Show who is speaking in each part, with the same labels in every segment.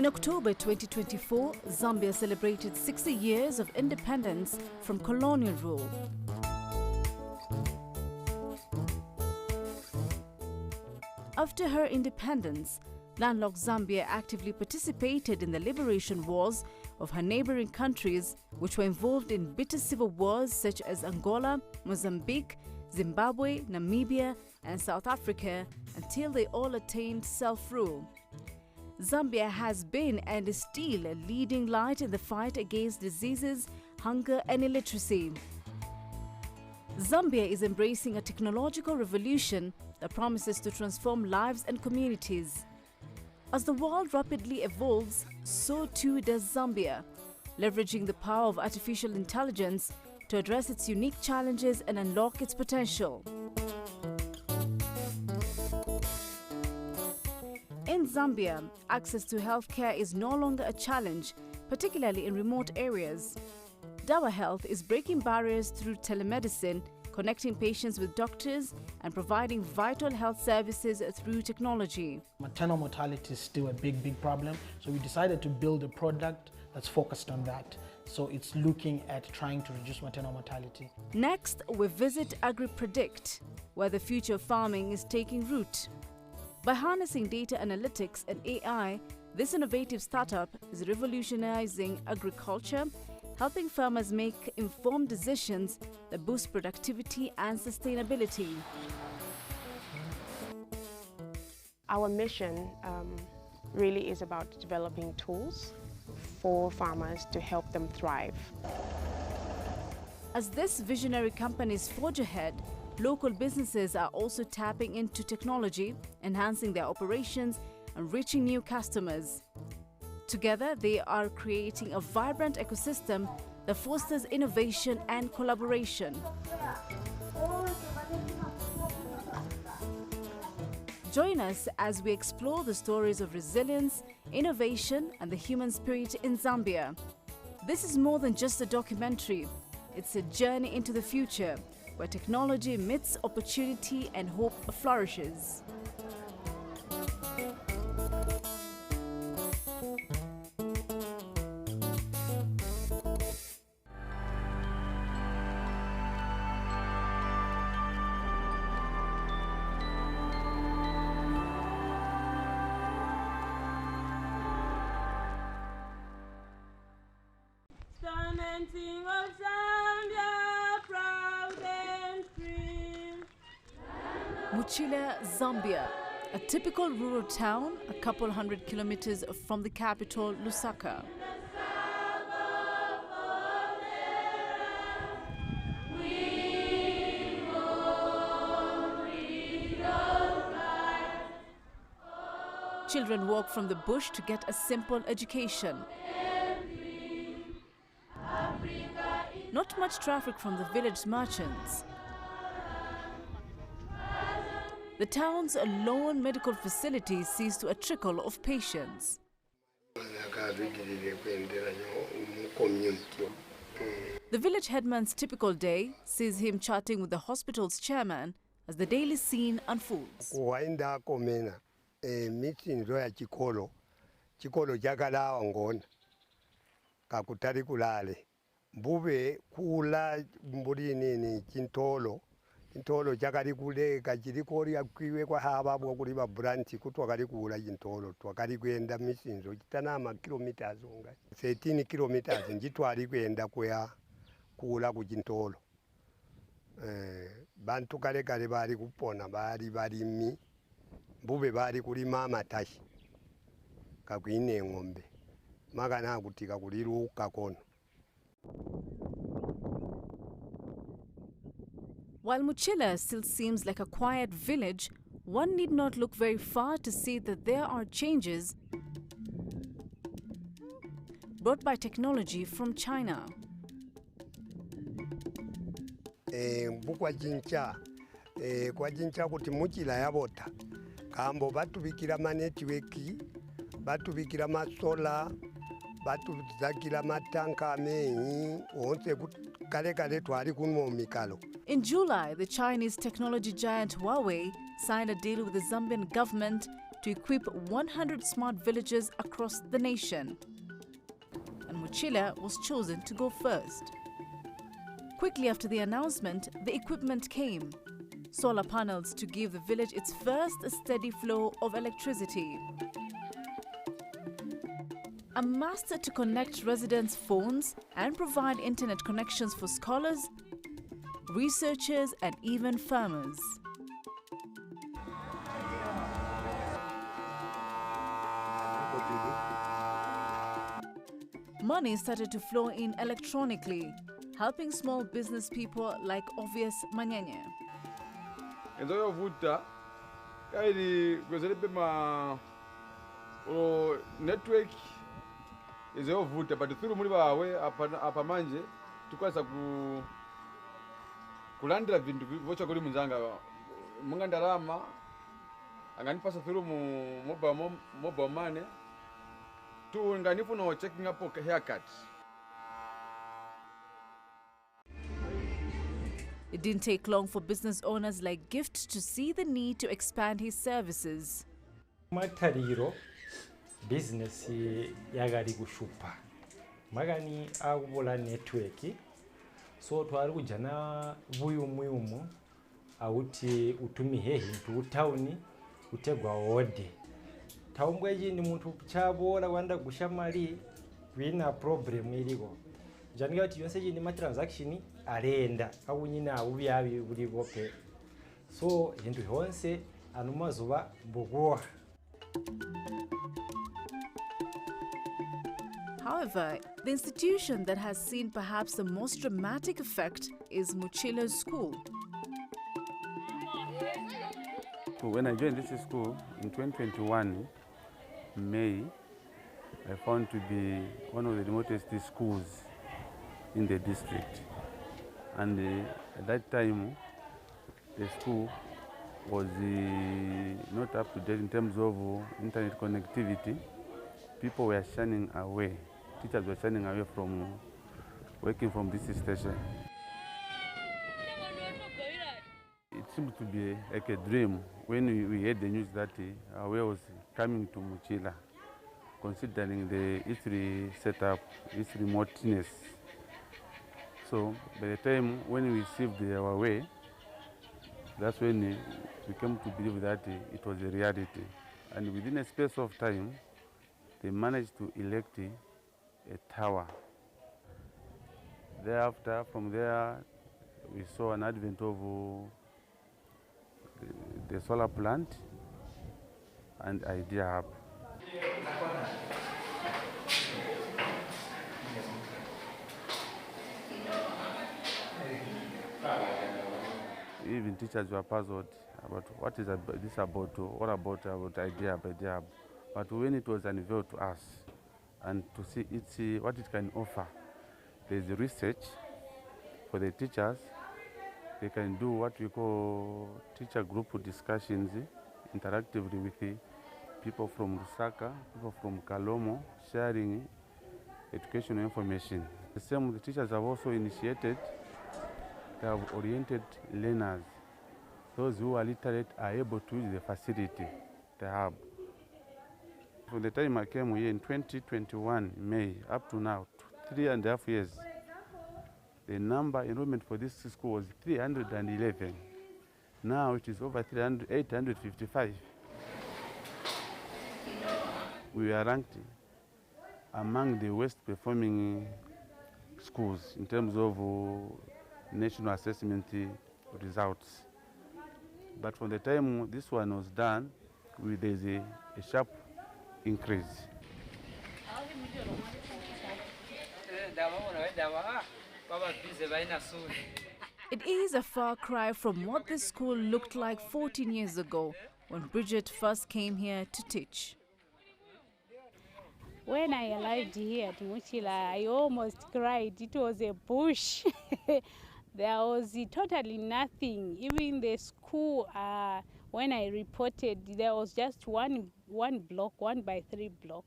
Speaker 1: October 2024, Zambia celebrated 60 years of independence from colonial rule. After her independence, landlocked Zambia actively participated in the liberation wars of her neighboring countries, which were involved in bitter civil wars such as Angola, Mozambique, Zimbabwe, Namibia, and South Africa, until they all attained self-rule. Zambia has been and is still a leading light in the fight against diseases, hunger, and illiteracy. Zambia is embracing a technological revolution that promises to transform lives and communities. As the world rapidly evolves, so too does Zambia, leveraging the power of artificial intelligence to address its unique challenges and unlock its potential. In Zambia, access to healthcare is no longer a challenge, particularly in remote areas. Dawa Health is breaking barriers through telemedicine, connecting patients with doctors and providing vital health services through technology.
Speaker 2: Maternal mortality is still a big problem, so we decided to build a product that's focused on that. So it's looking at trying to reduce maternal mortality.
Speaker 1: Next, we visit AgriPredict, where the future of farming is taking root. By harnessing data analytics and AI, this innovative startup is revolutionizing agriculture, helping farmers make informed decisions that boost productivity and sustainability.
Speaker 3: Our mission really is about developing tools for farmers to help them thrive.
Speaker 1: As this visionary companies forge ahead, local businesses are also tapping into technology, enhancing their operations and reaching new customers. Together, they are creating a vibrant ecosystem that fosters innovation and collaboration. Join us as we explore the stories of resilience, innovation, and the human spirit in Zambia. This is more than just a documentary. It's a journey into the future, where technology meets opportunity and hope flourishes.
Speaker 4: Sing of Zambia, proud and free.
Speaker 1: Muchila, Zambia, a typical rural town a couple hundred kilometers from the capital, Lusaka. Children walk from the bush to get a simple education. Not much traffic from the village merchants. The town's lone medical facility sees to a trickle of patients. The village headman's typical day sees him chatting with the hospital's chairman as the daily scene unfolds.
Speaker 5: Bube kula mburi nini chintolo chakari kule kachiri kori akwiwe kwa haba bwo kuri ba branch kutwakari kula chintolo twakari kwenda misinzo chitanama kilometers unga 13 kilometers njitwari kwenda kwa kula ku chintolo bantu kale bari kupona bari mi bube bari kuri mama tashi kakwine ngombe magana kutika kuliruka kono.
Speaker 1: While Muchila still seems like a quiet village, one need not look very far to see that there are changes brought by technology from China.
Speaker 5: Kwa jincha kuti Muchila yabota kambo batubikira ma network batubikira ma solar batubikira matanka amenyi onse kale twali kunwo mikalo.
Speaker 1: In July, the Chinese technology giant Huawei signed a deal with the Zambian government to equip 100 smart villages across the nation. And Muchila was chosen to go first. Quickly after the announcement, the equipment came. Solar panels to give the village its first steady flow of electricity. A master to connect residents' phones and provide internet connections for scholars, researchers, and even farmers. Money started to flow in electronically, helping small business people like Obvious Manyenye.
Speaker 6: Enzo vuta kaili kwezelepe ma network ezo vuta but through muri bawe apa manje tukwasa kulandira vintu vocha kuli munzanga munga ndalama anganipasa through mu mobile money tu nganifuna checking up haircut.
Speaker 1: It didn't take long for business owners like Gift to see the need to expand his services.
Speaker 7: Matariro business yagali kushupa magani akubola network so twali kujana buyumuyumu auti utumihe hintu town utegwa ode taumbweji ni muntu chabola wanda gushamali wina problem iligo janiga ati yonse ni ma transaction arenda awunyina awubyabi buri bope so hintu honse anumazuba bogoa.
Speaker 1: However, the institution that has seen perhaps the most dramatic effect is Muchila's school.
Speaker 8: When I joined this school in 2021, May, I found to be one of the remotest schools in the district. And at that time, the school was not up to date in terms of internet connectivity. People were shunning away. Teachers were shunning away from working from this station. It seemed to be like a dream when we heard the news that our way was coming to Muchila, considering the history setup, its remoteness. So by the time when we received our way, that's when we came to believe that it was a reality. And within a space of time, they managed to erect a tower. Thereafter, from there, we saw an advent of the solar plant and Idea Hub. Even teachers were puzzled about what is this about, what about Idea Hub. But when it was unveiled to us and to see what it can offer, there's research for the teachers. They can do what we call teacher group discussions interactively with the people from Lusaka, people from Kalomo, sharing educational information. The same, the teachers have also initiated, they have oriented learners. Those who are literate are able to use the facility, the hub. From the time I came here in 2021, May, up to now, 3.5 years, the number enrollment for this school was 311. Now it is over 855. We are ranked among the worst performing schools in terms of national assessment results. But from the time this one was done, there's a sharp increase.
Speaker 1: It is a far cry from what this school looked like 14 years ago when Bridget first came here to teach.
Speaker 9: When I arrived here at Muchila, I almost cried. It was a bush. There was totally nothing. Even the school, when I reported, there was just one block, 1x3 block.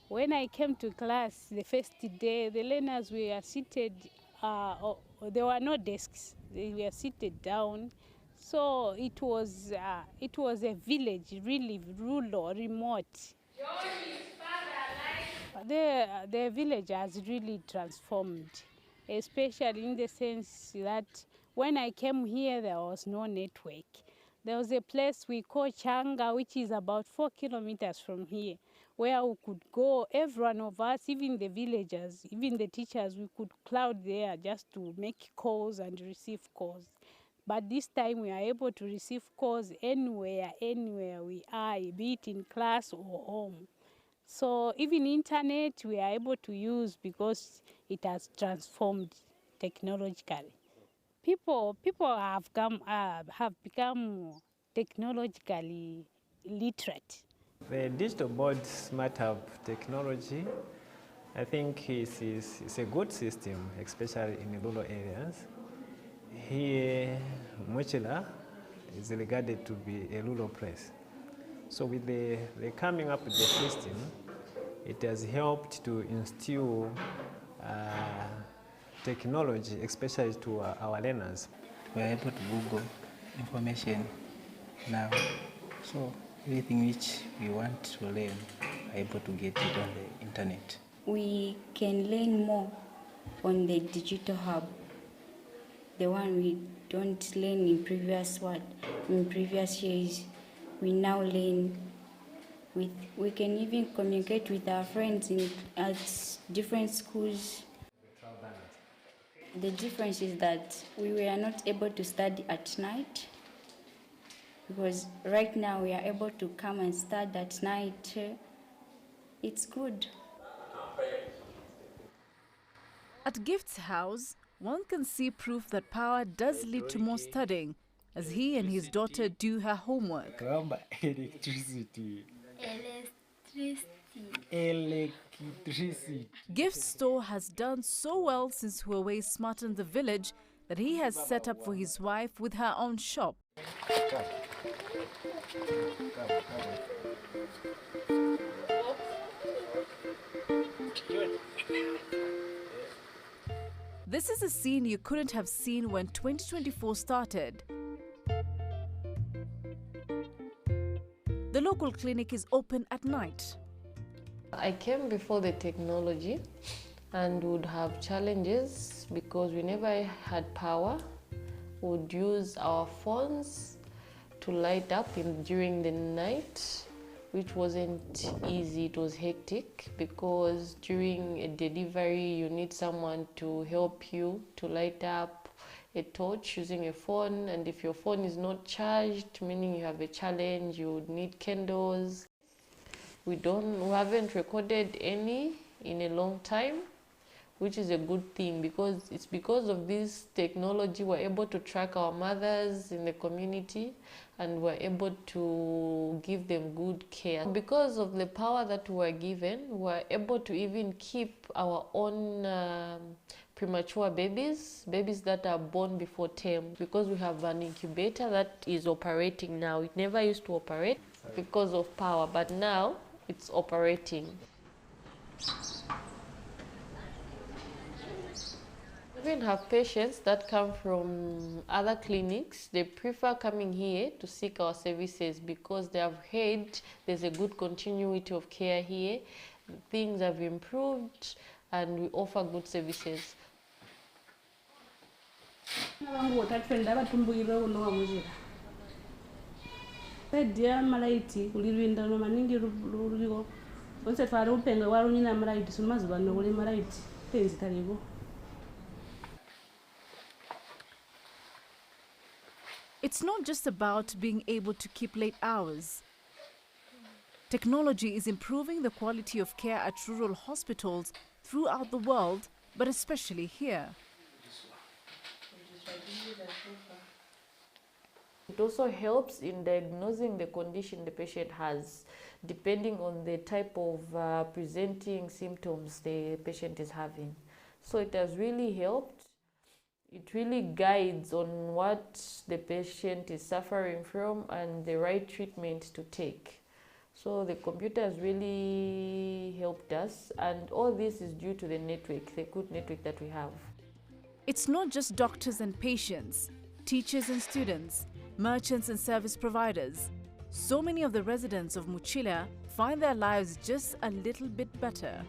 Speaker 9: When I came to class the first day, the learners were seated, there were no desks. They were seated down. So it was a village, really rural, remote. The village has really transformed, especially in the sense that when I came here, there was no network. There was a place we call Changa, which is about 4 kilometers from here, where we could go, every one of us, even the villagers, even the teachers, we could crowd there just to make calls and receive calls. But this time we are able to receive calls anywhere we are, be it in class or home. So even internet we are able to use because it has transformed technologically. People have become technologically literate.
Speaker 10: The digital board smart hub technology, I think is a good system, especially in rural areas. Here, Muchila is regarded to be a rural place. So with the coming up with the system, it has helped to instill technology, especially to our learners.
Speaker 11: We are able to Google information now. So everything which we want to learn, we are able to get it on the internet.
Speaker 12: We can learn more on the digital hub, the one we don't learn in previous years. We now learn we can even communicate with our friends at different schools. The difference is that we were not able to study at night, because right now we are able to come and study at night. It's good.
Speaker 1: At Gift's house, one can see proof that power does lead to more studying, as he and his daughter do her homework.
Speaker 10: Electricity.
Speaker 1: Gift's store has done so well since Huawei smartened the village that he has set up for his wife with her own shop. This is a scene you couldn't have seen when 2024 started. The local clinic is open at night.
Speaker 13: I came before the technology and would have challenges because we never had power. We would use our phones to light up during the night, which wasn't easy. It was hectic because during a delivery you need someone to help you to light up a torch using a phone, and if your phone is not charged, meaning you have a challenge, you would need candles. We haven't recorded any in a long time, which is a good thing because it's because of this technology we're able to track our mothers in the community and we're able to give them good care. Because of the power that we're given, we're able to even keep our own premature babies that are born before term, because we have an incubator that is operating now. It never used to operate because of power, but now it's operating. We even have patients that come from other clinics. They prefer coming here to seek our services because they have heard there's a good continuity of care here. Things have improved and we offer good services.
Speaker 1: It's not just about being able to keep late hours. Technology is improving the quality of care at rural hospitals throughout the world, but especially here.
Speaker 13: It also helps in diagnosing the condition the patient has, depending on the type of presenting symptoms the patient is having. So it has really helped. It really guides on what the patient is suffering from and the right treatment to take. So the computer has really helped us, and all this is due to the network, the good network that we have.
Speaker 1: It's not just doctors and patients, teachers and students. merchants and service providers. So many of the residents of Muchila find their lives just a little bit better.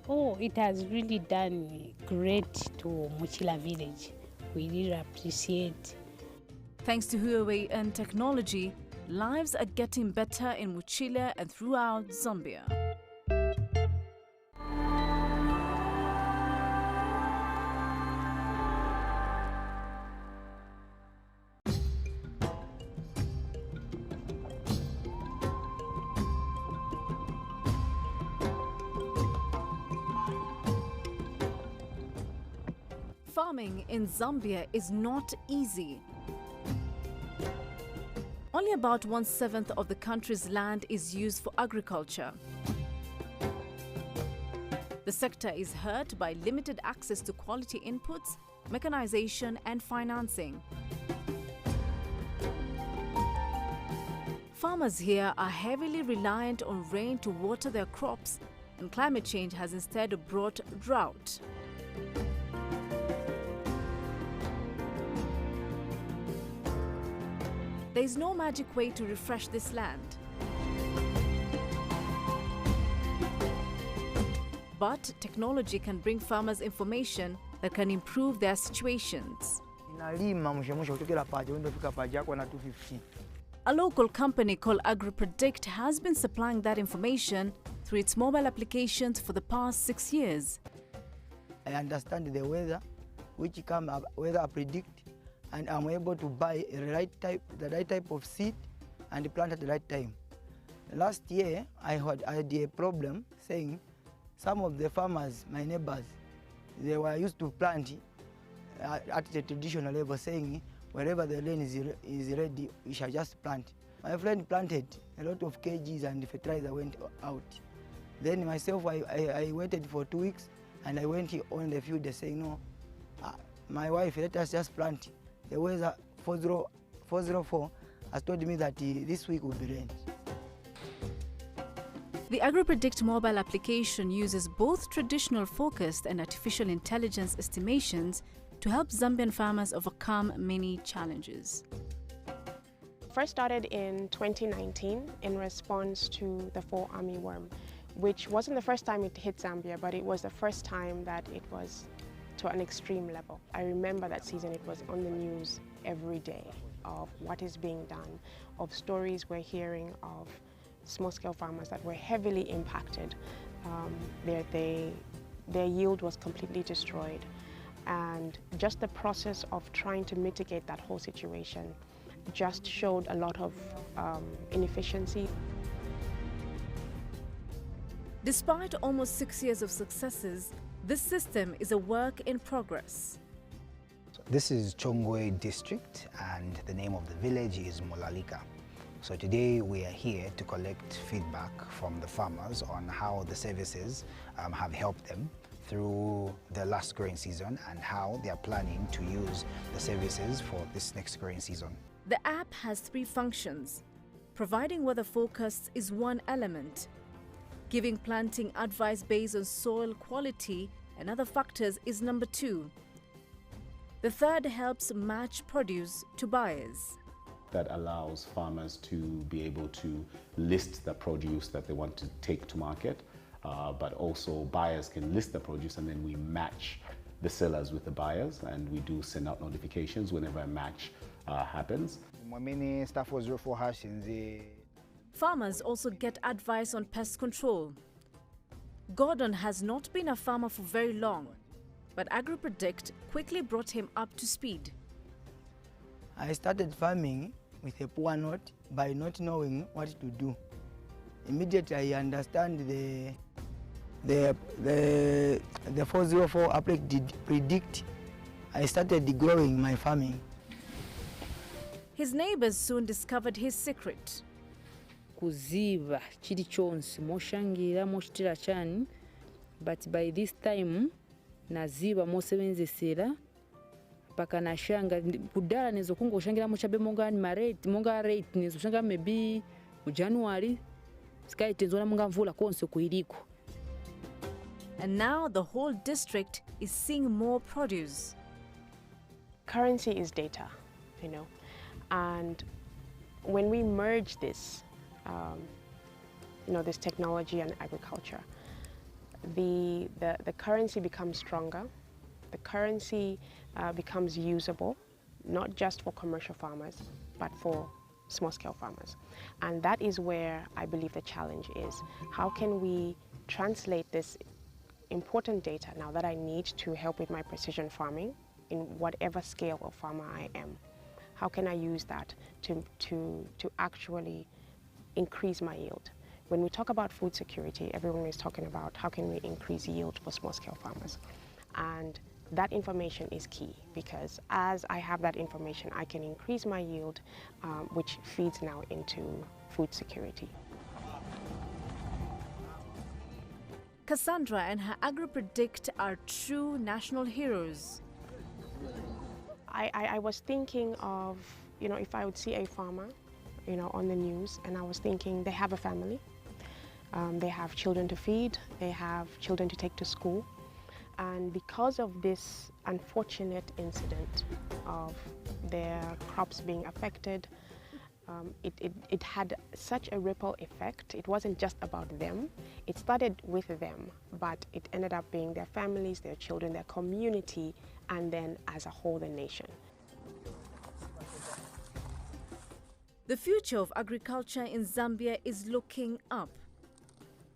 Speaker 9: Oh, it has really done great to Muchila village. We really appreciate.
Speaker 1: Thanks to Huawei and technology, lives are getting better in Muchila and throughout Zambia. Farming in Zambia is not easy. Only about 1/7 of the country's land is used for agriculture. The sector is hurt by limited access to quality inputs, mechanization, and financing. Farmers here are heavily reliant on rain to water their crops, and climate change has instead brought drought. There is no magic way to refresh this land. But technology can bring farmers information that can improve their situations. A local company called AgriPredict has been supplying that information through its mobile applications for the past 6 years.
Speaker 14: I understand the weather, which weather predict, and I'm able to buy the right type of seed and plant at the right time. Last year, I had a problem saying some of the farmers, my neighbors, they were used to plant at the traditional level, saying wherever the land is ready, we shall just plant. My friend planted a lot of kgs and the fertilizer went out. Then myself, I waited for 2 weeks and I went on the field saying, no, my wife, let us just plant. The weather 404 has told me that this week will be rain.
Speaker 1: The AgriPredict mobile application uses both traditional focused and artificial intelligence estimations to help Zambian farmers overcome many challenges.
Speaker 3: First started in 2019 in response to the fall armyworm, which wasn't the first time it hit Zambia, but it was the first time that it was to an extreme level. I remember that season it was on the news every day of what is being done, of stories we're hearing of small-scale farmers that were heavily impacted. Their yield was completely destroyed. And just the process of trying to mitigate that whole situation just showed a lot of inefficiency.
Speaker 1: Despite almost 6 years of successes, this system is a work in progress.
Speaker 15: This is Chongwe district and the name of the village is Molalika. So today we are here to collect feedback from the farmers on how the services have helped them through the last growing season and how they are planning to use the services for this next growing season.
Speaker 1: The app has 3 functions. Providing weather forecasts is one element. Giving planting advice based on soil quality and other factors is number 2. The third helps match produce to buyers.
Speaker 16: That allows farmers to be able to list the produce that they want to take to market, but also buyers can list the produce and then we match the sellers with the buyers and we do send out notifications whenever a match happens.
Speaker 1: Farmers also get advice on pest control. Gordon has not been a farmer for very long, but AgriPredict quickly brought him up to speed.
Speaker 14: I started farming with a poor note by not knowing what to do. Immediately I understand the 404 applet did predict. I started growing my farming.
Speaker 1: His neighbors soon discovered his secret.
Speaker 17: Kuziva chiri chonse moshangira moshitira chani, but by this time naziva mosebenzesera paka nashanga kudala nezo kungoshangira mochabe monga monga rate nezo shanga maybe mu January sky tenzona monga mvula konse kuiriko.
Speaker 1: And now the whole district is seeing more produce.
Speaker 3: Currency is data. you know. And when we merge this, you know, this technology and agriculture, the currency becomes stronger. The currency becomes usable, not just for commercial farmers, but for small-scale farmers. And that is where I believe the challenge is. How can we translate this important data now that I need to help with my precision farming in whatever scale of farmer I am? How can I use that to actually increase my yield? When we talk about food security, everyone is talking about how can we increase yield for small-scale farmers. And that information is key, because as I have that information, I can increase my yield, which feeds now into food security.
Speaker 1: Cassandra and her AgriPredict are true national heroes.
Speaker 3: I was thinking of, you know, if I would see a farmer, you know, on the news, and I was thinking they have a family, they have children to feed, they have children to take to school. And because of this unfortunate incident of their crops being affected, it had such a ripple effect. It wasn't just about them. It started with them, but it ended up being their families, their children, their community, and then as a whole, the nation.
Speaker 1: The future of agriculture in Zambia is looking up.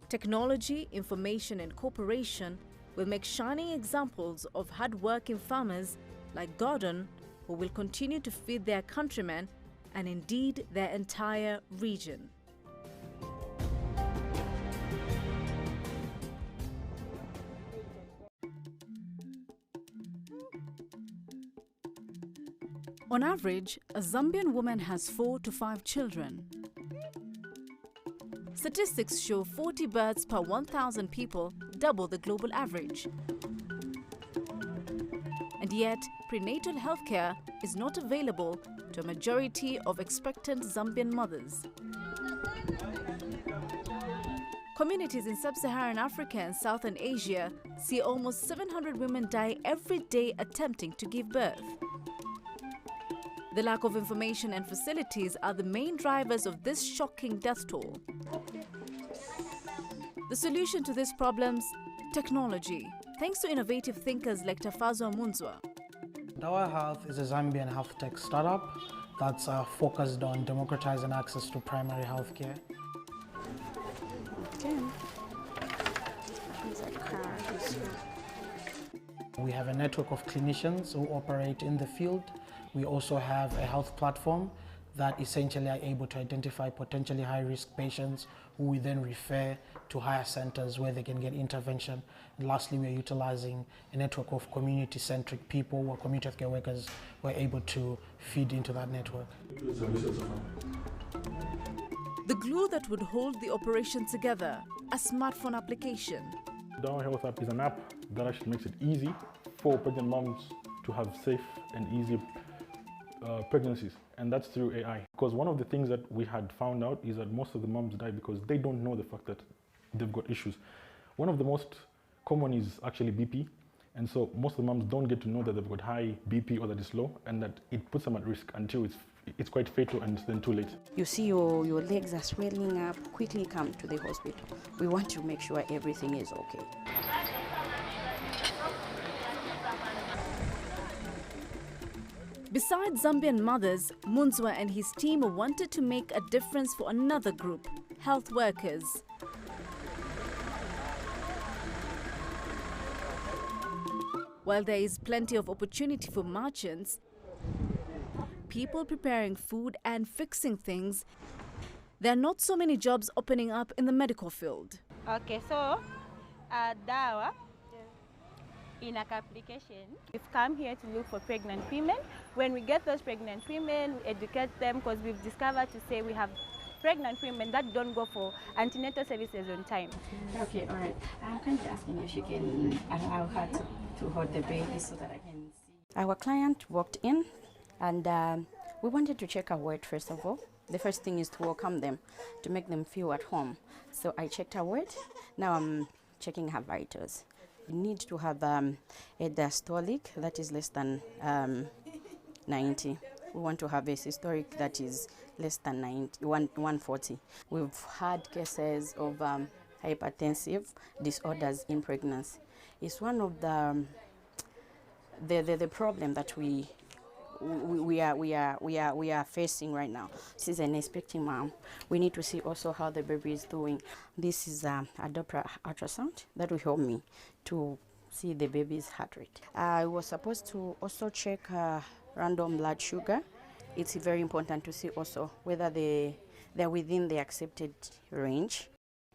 Speaker 1: Technology, information, and cooperation will make shining examples of hard-working farmers like Gordon, who will continue to feed their countrymen and indeed their entire region. On average, a Zambian woman has 4 to 5 children. Statistics show 40 births per 1,000 people, double the global average. And yet, prenatal healthcare is not available to a majority of expectant Zambian mothers. Communities in sub-Saharan Africa and Southern Asia see almost 700 women die every day attempting to give birth. The lack of information and facilities are the main drivers of this shocking death toll. The solution to these problems? Technology, thanks to innovative thinkers like Tafazo Munzwa.
Speaker 2: Dawa Health is a Zambian health tech startup that's focused on democratizing access to primary health care.
Speaker 3: Okay.
Speaker 2: We have a network of clinicians who operate in the field. We also have a health platform that essentially are able to identify potentially high-risk patients who we then refer to higher centers where they can get intervention. And lastly, we are utilizing a network of community-centric people or community healthcare workers who are able to feed into that network.
Speaker 1: The glue that would hold the operation together, a smartphone application.
Speaker 18: Dawa Health app is an app that actually makes it easy for pregnant moms to have safe and easy pregnancies, and that's through AI. Because one of the things that we had found out is that most of the moms die because they don't know the fact that they've got issues. One of the most common is actually BP, and so most of the moms don't get to know that they've got high BP or that it's low, and that it puts them at risk until it's quite fatal and it's then too late.
Speaker 19: You see your legs are swelling up, quickly come to the hospital. We want to make sure everything is okay.
Speaker 1: Besides Zambian mothers, Munzwa and his team wanted to make a difference for another group, health workers. While there is plenty of opportunity for merchants, people preparing food and fixing things, there are not so many jobs opening up in the medical field.
Speaker 20: Okay, so Dawa, in our application, we've come here to look for pregnant women. When we get those pregnant women, we educate them, because we've discovered to say we have pregnant women that don't go for antenatal services on time.
Speaker 19: Okay, all right. I'm kind of asking if you can allow her to hold the baby so that I can see. Our client walked in, and we wanted to check her weight first of all. The first thing is to welcome them, to make them feel at home. So I checked her weight. Now I'm checking her vitals. You need to have a diastolic that is less than 90. We want to have a systolic that is less than 140. We've had cases of hypertensive disorders in pregnancy. It's one of the problem that we are facing right now. This is an expecting mom. We need to see also how the baby is doing. This is a Doppler ultrasound that will help me to see the baby's heart rate. I was supposed to also check random blood sugar. It's very important to see also whether they're within the accepted range.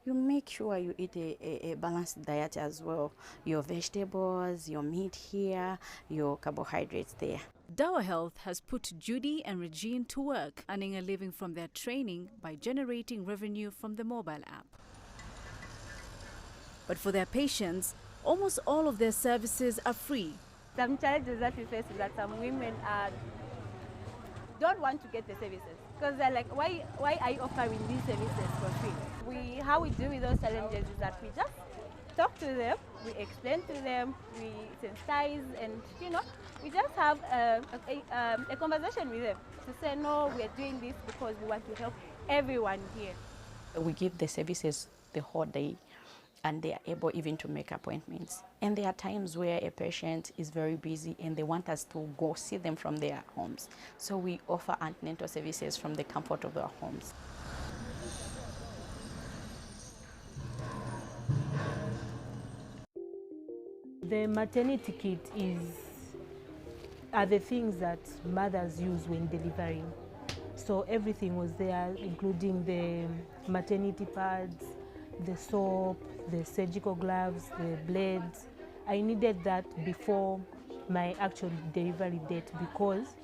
Speaker 19: You make sure you eat a balanced diet as well. Your vegetables, your meat here, your carbohydrates there.
Speaker 1: Dawa Health has put Judy and Regine to work, earning a living from their training by generating revenue from the mobile app. But for their patients, almost all of their services are free.
Speaker 20: Some challenges that we face is that some women don't want to get the services because they're like, why are you offering these services for free? How we deal with those challenges is that we just talk to them, we explain to them, we sensitize, and we just have a conversation with them to say, no, we are doing this because we want to help everyone here.
Speaker 19: We give the services the whole day, and they are able even to make appointments. And there are times where a patient is very busy and they want us to go see them from their homes. So we offer antenatal services from the comfort of their homes.
Speaker 21: The maternity kit are the things that mothers use when delivering. So everything was there, including the maternity pads, the soap, the surgical gloves, the blades. I needed that before my actual delivery date because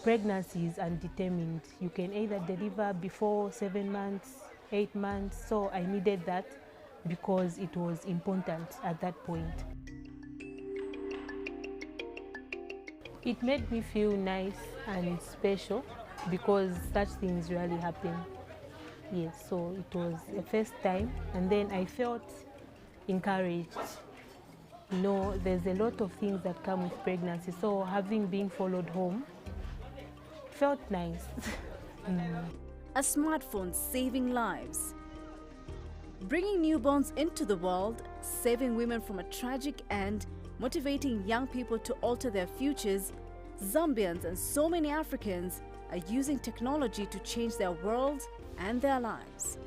Speaker 21: pregnancy is undetermined. You can either deliver before 7 months, 8 months. So I needed that because it was important at that point. It made me feel nice and special because such things really happen. Yes, so it was the first time, and then I felt encouraged. There's a lot of things that come with pregnancy, so having been followed home felt nice.
Speaker 1: A smartphone saving lives. Bringing newborns into the world, saving women from a tragic end, motivating young people to alter their futures, Zambians and so many Africans are using technology to change their world and their lives.